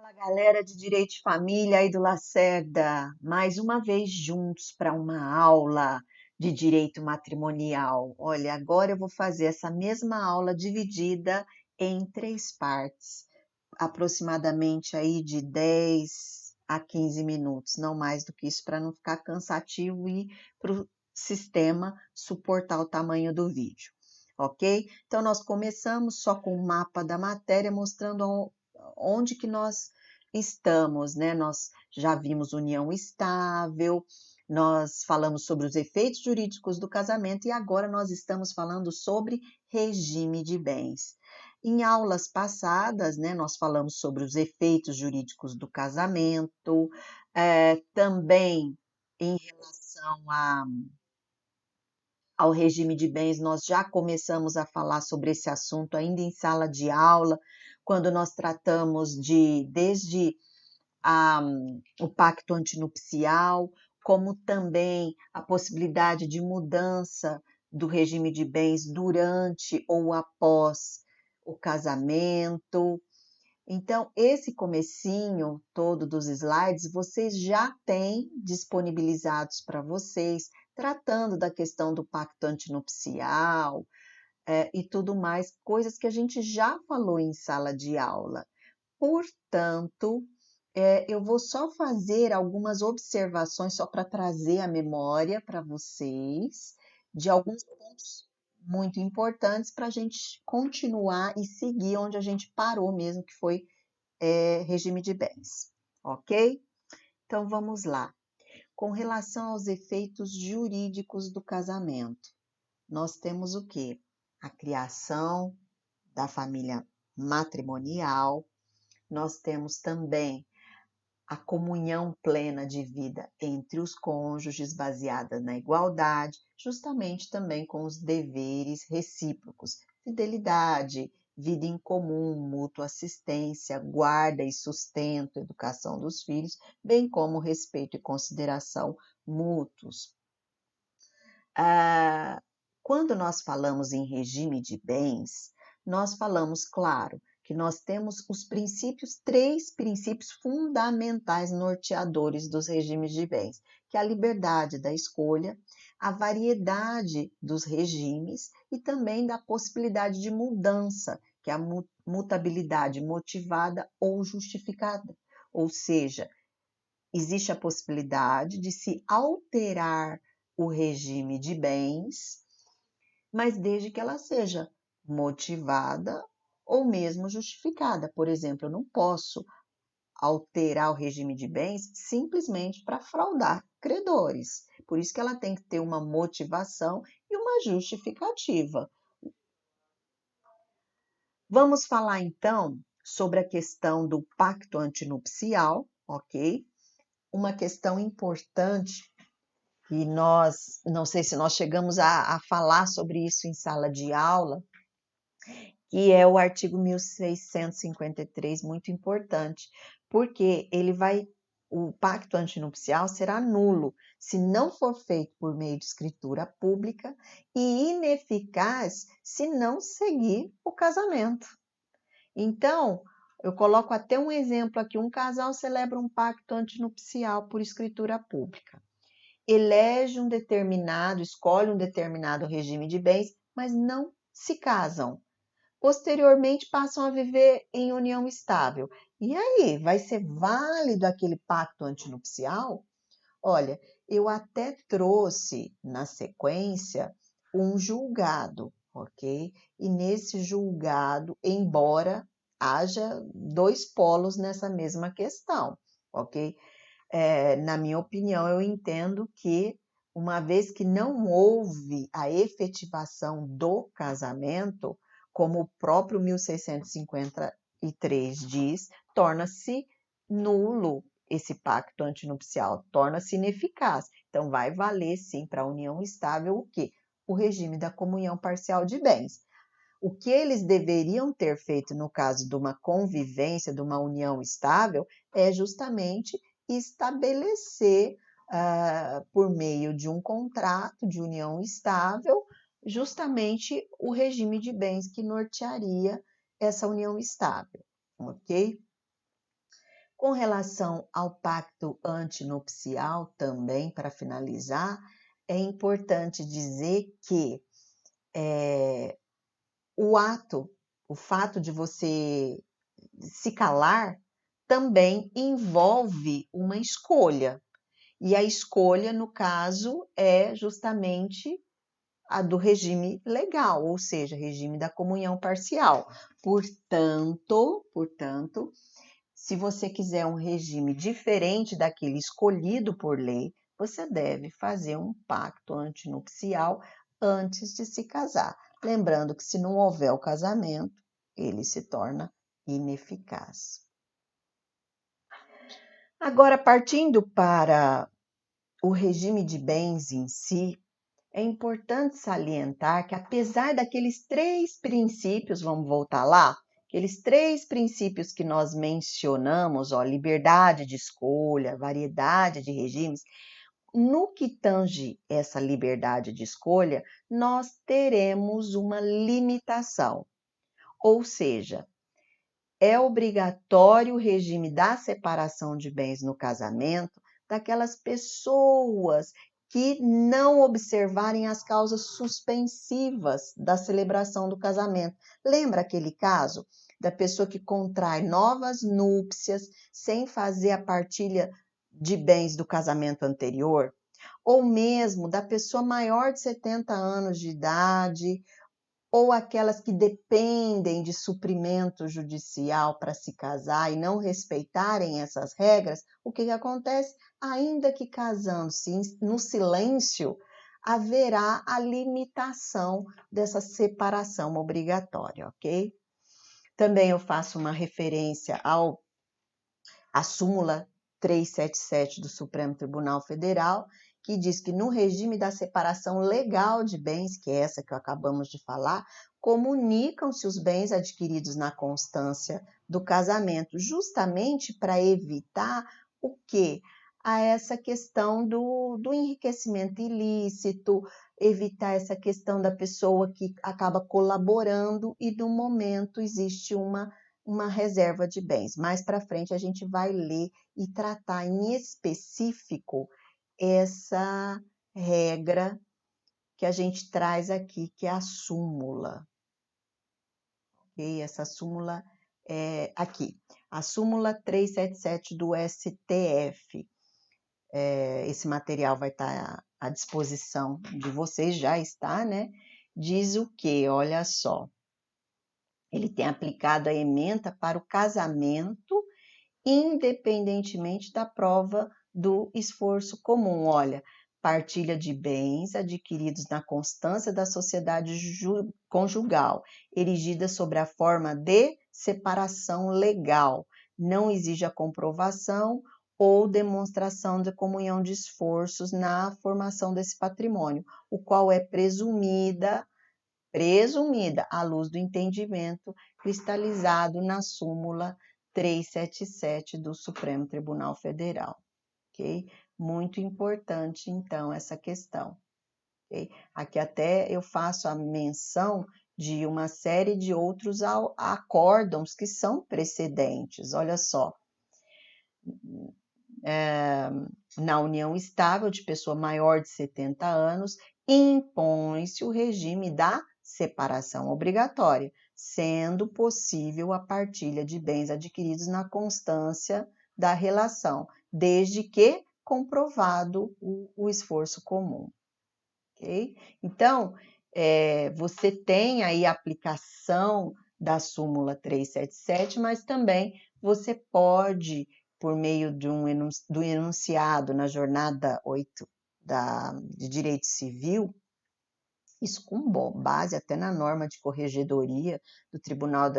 Fala galera de Direito de Família aí do Lacerda, mais uma vez juntos para uma aula de direito matrimonial. Olha, agora eu vou fazer essa mesma aula dividida em 3 partes, aproximadamente aí de 10 a 15 minutos, não mais do que isso, para não ficar cansativo e para o sistema suportar o tamanho do vídeo, ok? Então, nós começamos só com o mapa da matéria, mostrando onde que nós estamos, né? Nós já vimos união estável, nós falamos sobre os efeitos jurídicos do casamento e agora nós estamos falando sobre regime de bens. Em aulas passadas, né, nós falamos sobre os efeitos jurídicos do casamento, também em relação ao regime de bens, nós já começamos a falar sobre esse assunto ainda em sala de aula, quando nós tratamos desde o pacto antinupcial, como também a possibilidade de mudança do regime de bens durante ou após o casamento. Então, esse comecinho todo dos slides, vocês já têm disponibilizados para vocês, tratando da questão do pacto antinupcial, e tudo mais, coisas que a gente já falou em sala de aula. Portanto, eu vou só fazer algumas observações, só para trazer a memória para vocês, de alguns pontos muito importantes para a gente continuar e seguir onde a gente parou mesmo, que foi regime de bens, ok? Então, vamos lá. Com relação aos efeitos jurídicos do casamento, nós temos o quê? A criação da família matrimonial, nós temos também a comunhão plena de vida entre os cônjuges, baseada na igualdade, justamente também com os deveres recíprocos, fidelidade, vida em comum, mútua assistência, guarda e sustento, educação dos filhos, bem como respeito e consideração mútuos. Quando nós falamos em regime de bens, nós falamos, claro, que nós temos os princípios, 3 princípios fundamentais norteadores dos regimes de bens, que é a liberdade da escolha, a variedade dos regimes e também da possibilidade de mudança, que é a mutabilidade motivada ou justificada. Ou seja, existe a possibilidade de se alterar o regime de bens, mas desde que ela seja motivada ou mesmo justificada. Por exemplo, eu não posso alterar o regime de bens simplesmente para fraudar credores. Por isso que ela tem que ter uma motivação e uma justificativa. Vamos falar então sobre a questão do pacto antinupcial, ok? Uma questão importante e nós, não sei se nós chegamos a falar sobre isso em sala de aula, que é o artigo 1653, muito importante, porque o pacto antinupcial será nulo se não for feito por meio de escritura pública e ineficaz se não seguir o casamento. Então, eu coloco até um exemplo aqui, um casal celebra um pacto antinupcial por escritura pública. Escolhe um determinado regime de bens, mas não se casam. Posteriormente, passam a viver em união estável. E aí, vai ser válido aquele pacto antinupcial? Olha, eu até trouxe na sequência um julgado, ok? E nesse julgado, embora haja 2 polos nessa mesma questão, ok? Na minha opinião, eu entendo que, uma vez que não houve a efetivação do casamento, como o próprio 1653 diz, torna-se nulo esse pacto antinupcial, torna-se ineficaz. Então, vai valer sim para a união estável o quê? O regime da comunhão parcial de bens. O que eles deveriam ter feito no caso de uma convivência, de uma união estável, é justamente estabelecer, por meio de um contrato de união estável, justamente o regime de bens que nortearia essa união estável, ok? Com relação ao pacto antinupcial, também, para finalizar, é importante dizer que o fato de você se calar, também envolve uma escolha. E a escolha, no caso, é justamente a do regime legal, ou seja, regime da comunhão parcial. Portanto, se você quiser um regime diferente daquele escolhido por lei, você deve fazer um pacto antinupcial antes de se casar. Lembrando que se não houver o casamento, ele se torna ineficaz. Agora, partindo para o regime de bens em si, é importante salientar que, apesar daqueles 3 princípios, vamos voltar lá, aqueles 3 princípios que nós mencionamos, ó, liberdade de escolha, variedade de regimes, no que tange essa liberdade de escolha, nós teremos uma limitação, ou seja, é obrigatório o regime da separação de bens no casamento daquelas pessoas que não observarem as causas suspensivas da celebração do casamento. Lembra aquele caso da pessoa que contrai novas núpcias sem fazer a partilha de bens do casamento anterior? Ou mesmo da pessoa maior de 70 anos de idade, ou aquelas que dependem de suprimento judicial para se casar e não respeitarem essas regras, o que acontece? Ainda que casando-se no silêncio, haverá a limitação dessa separação obrigatória, ok? Também eu faço uma referência à súmula 377 do Supremo Tribunal Federal, que diz que no regime da separação legal de bens, que é essa que acabamos de falar, comunicam-se os bens adquiridos na constância do casamento, justamente para evitar o quê? A essa questão do enriquecimento ilícito, evitar essa questão da pessoa que acaba colaborando e, no momento, existe uma reserva de bens. Mais para frente, a gente vai ler e tratar em específico essa regra que a gente traz aqui, que é a súmula. Ok? Essa súmula é aqui, a súmula 377 do STF. Esse material vai estar à disposição de vocês, já está, né? Diz o quê? Olha só. Ele tem aplicado a ementa para o casamento, independentemente da prova do esforço comum. Olha, partilha de bens adquiridos na constância da sociedade conjugal, erigida sobre a forma de separação legal, não exige a comprovação ou demonstração de comunhão de esforços na formação desse patrimônio, o qual é presumida à luz do entendimento cristalizado na súmula 377 do Supremo Tribunal Federal, ok? Muito importante, então, essa questão, ok? Aqui até eu faço a menção de uma série de outros acórdãos que são precedentes, olha só. Na união estável de pessoa maior de 70 anos, impõe-se o regime da separação obrigatória, sendo possível a partilha de bens adquiridos na constância da relação, desde que comprovado o esforço comum. Ok? Então, você tem aí a aplicação da súmula 377, mas também você pode, por meio do enunciado na jornada 8 de Direito Civil, isso com base até na norma de corregedoria do Tribunal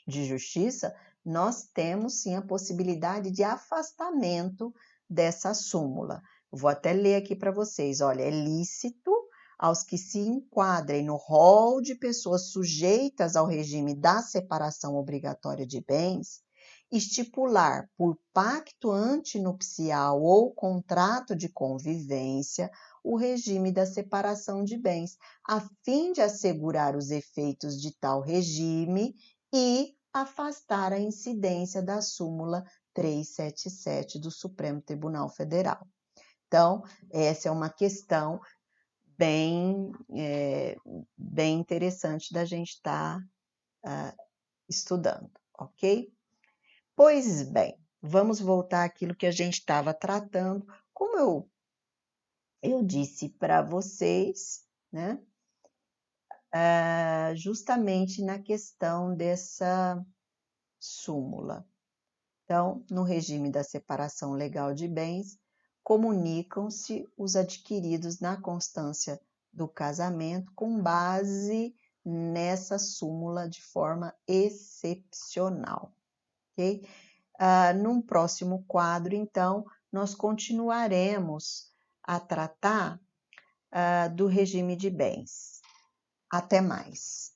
de Justiça, nós temos sim a possibilidade de afastamento dessa súmula. Vou até ler aqui para vocês. Olha, é lícito aos que se enquadrem no rol de pessoas sujeitas ao regime da separação obrigatória de bens, estipular por pacto antinupcial ou contrato de convivência o regime da separação de bens, a fim de assegurar os efeitos de tal regime e afastar a incidência da súmula 377 do Supremo Tribunal Federal. Então, essa é uma questão bem interessante da gente estar estudando, ok? Pois bem, vamos voltar àquilo que a gente estava tratando. Como eu disse para vocês, né? Justamente na questão dessa súmula. Então, no regime da separação legal de bens, comunicam-se os adquiridos na constância do casamento com base nessa súmula de forma excepcional, ok? Num próximo quadro, então, nós continuaremos a tratar do regime de bens. Até mais.